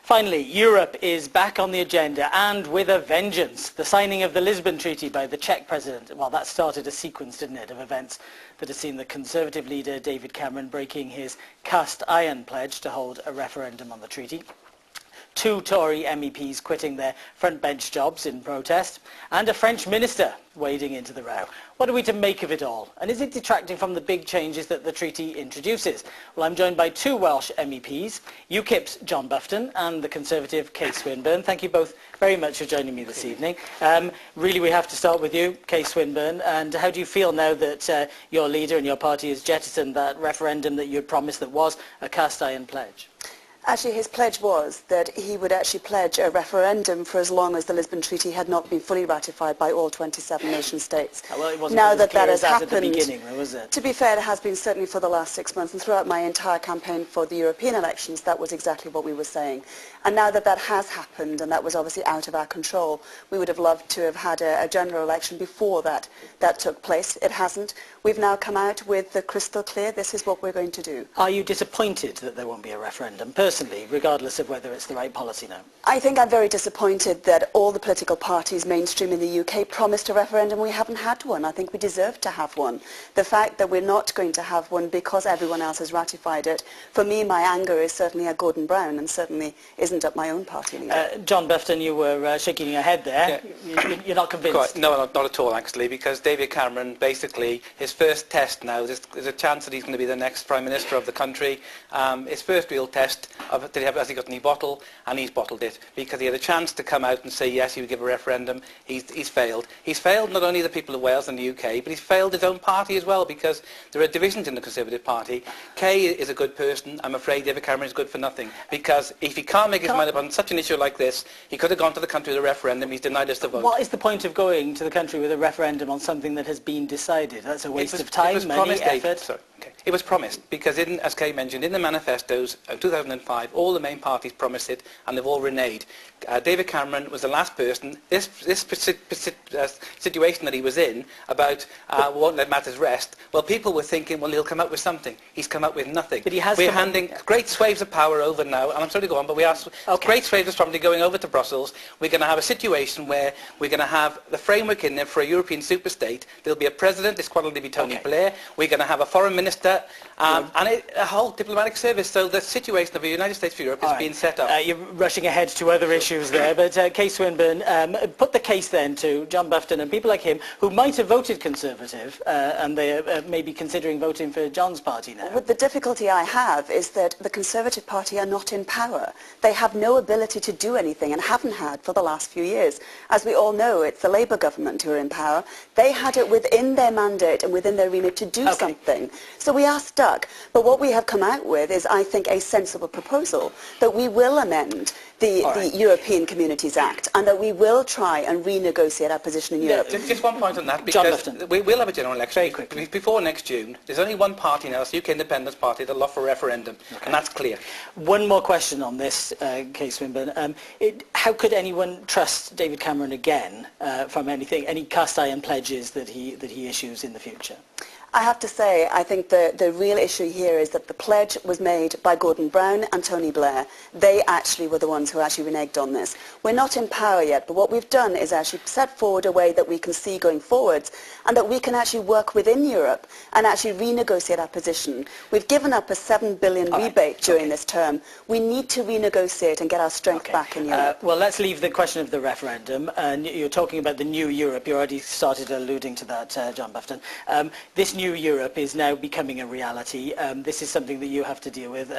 Finally, Europe is back on the agenda, and with a vengeance. The signing of the Lisbon Treaty by the Czech president, well, that started a sequence, didn't it, of events that has seen the Conservative leader David Cameron breaking his cast iron pledge to hold a referendum on the treaty. 2 Tory MEPs quitting their front bench jobs in protest, and a French minister wading into the row. What are we to make of it all? And is it detracting from the big changes that the treaty introduces? Well, I'm joined by 2 Welsh MEPs, UKIP's John Bufton and the Conservative Kay Swinburne. Thank you both very much for joining me this evening. Really, we have to start with you, Kay Swinburne. And how do you feel now that your leader and your party has jettisoned that referendum that you had promised that was a cast iron pledge? Actually, his pledge was that he would actually pledge a referendum for as long as the Lisbon Treaty had not been fully ratified by all 27 nation states. Well, it wasn't now that that has happened, happened, at the beginning, though, was it? To be fair, it has been certainly for the last 6 months, and throughout my entire campaign for the European elections, that was exactly what we were saying. And now that that has happened, and that was obviously out of our control, we would have loved to have had a general election before that took place. It hasn't. We've now come out with the crystal clear, this is what we're going to do. Are you disappointed that there won't be a referendum, personally, regardless of whether it's the right policy now? I think I'm very disappointed that all the political parties mainstream in the UK promised a referendum. We haven't had one. I think we deserve to have one. The fact that we're not going to have one because everyone else has ratified it, for me, my anger is certainly at Gordon Brown and certainly isn't at my own party leader. John Bufton, you were shaking your head there. Yeah. You're not convinced? Quite. No, not at all, actually, because David Cameron, basically, his first test now, there's a chance that he's going to be the next Prime Minister of the country. His first real test of has he got any bottle, and he's bottled it, because he had a chance to come out and say yes, he would give a referendum. He's failed. He's failed not only the people of Wales and the UK, but he's failed his own party as well, because there are divisions in the Conservative Party. Kay is a good person. I'm afraid David Cameron is good for nothing, because if he can't make his mind up on such an issue like this, he could have gone to the country with a referendum. He's denied us the vote. What is the point of going to the country with a referendum on something that has been decided? That's a waste of time, money, effort. It was promised, because as Kay mentioned, in the manifestos of 2005, all the main parties promised it, and they've all reneged. David Cameron was the last person. This situation that he was in about won't let matters rest, well, people were thinking, well, he'll come up with something. He's come up with nothing. But we're handing great swathes of power over now, and I'm sorry to go on, but we are great swathes of sovereignty going over to Brussels. We're going to have a situation where we're going to have the framework in there for a European superstate. There'll be a president, this quite will be Tony Blair. We're going to have a foreign minister, and a whole diplomatic service. So the situation of the United States for Europe is being set up. You're rushing ahead to other issues there, but Kay Swinburne, put the case then to John Bufton and people like him who might have voted Conservative, and they may be considering voting for John's party now. Well, the difficulty I have is that the Conservative Party are not in power. They have no ability to do anything and haven't had for the last few years. As we all know, it's the Labour government who are in power. They had it within their mandate and within their remit to do something. So we are stuck. But what we have come out with is, I think, a sensible proposal that we will amend the European Communities Act, and that we will try and renegotiate our position in Europe. Just one point on that, because we will have a general election very quickly. Before next June. There's only one party now, it's the UK Independence Party, that'll offer a referendum, and that's clear. One more question on this, Kay Swinburne. How could anyone trust David Cameron again from any cast iron pledges that he issues in the future? I have to say, I think the real issue here is that the pledge was made by Gordon Brown and Tony Blair. They actually were the ones who actually reneged on this. We're not in power yet, but what we've done is actually set forward a way that we can see going forwards, and that we can actually work within Europe and actually renegotiate our position. We've given up a $7 billion rebate during this term. We need to renegotiate and get our strength back in Europe. Well, let's leave the question of the referendum, and you're talking about the new Europe. You already started alluding to that, John Bufton. This new Europe is now becoming a reality. This is something that you have to deal with.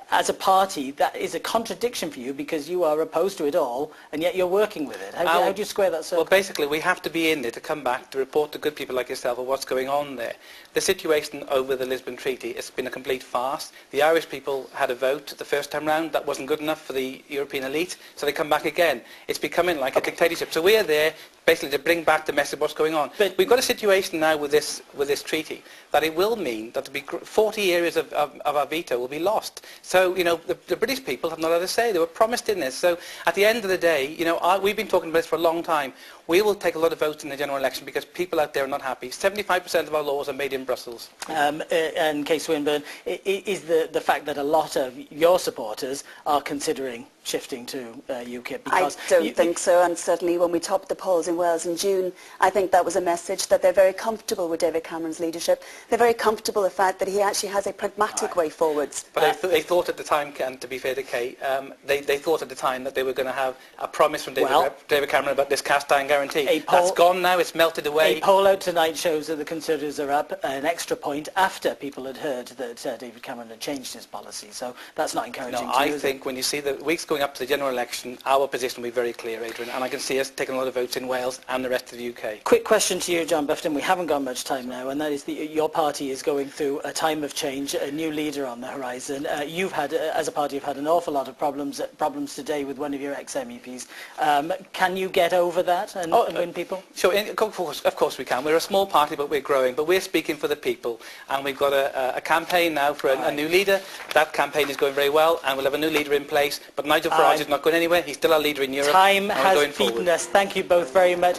As a party, that is a contradiction for you, because you are opposed to it all, and yet you're working with it. How do you square that circle? Well, basically, we have to be in there to come back to report to good people like yourself of what's going on there. The situation over the Lisbon Treaty has been a complete farce. The Irish people had a vote the first time round. That wasn't good enough for the European elite, so they come back again. It's becoming like a dictatorship. So we are there basically to bring back the message of what's going on. But we've got a situation now with this treaty that it will mean that 40 areas of our veto will be lost. So, you know, the British people have not had a say. They were promised in this. So at the end of the day, you know, we've been talking about this for a long time. we will take a lot of votes in the general election because people out there are not happy. 75% of our laws are made in Brussels. And Kay Swinburne, is the fact that a lot of your supporters are considering shifting to UKIP? Because I don't think so, and certainly when we topped the polls in Wales in June, I think that was a message that they're very comfortable with David Cameron's leadership. They're very comfortable with the fact that he actually has a pragmatic way forwards. But they thought at the time, and to be fair to Kay, they thought at the time that they were going to have a promise from David Cameron about this cast-iron guarantee. That's gone now, it's melted away. A poll out tonight shows that the Conservatives are up an extra point after people had heard that David Cameron had changed his policy, so that's not encouraging. No, I think when you see the weeks going up to the general election, our position will be very clear, Adrian, and I can see us taking a lot of votes in Wales and the rest of the UK. Quick question to you, John Bufton. We haven't got much time now, and that is your party is going through a time of change, a new leader on the horizon. You've had, as a party, you've had an awful lot of problems today with one of your ex-MEPs. Can you get over that and win people? Sure, of course we can. We're a small party, but we're growing. But we're speaking for the people, and we've got a campaign now for a new leader. That campaign is going very well, and we'll have a new leader in place. But Nigel Farage is not going anywhere. He's still our leader in Europe. Time has beaten us. Thank you both very much.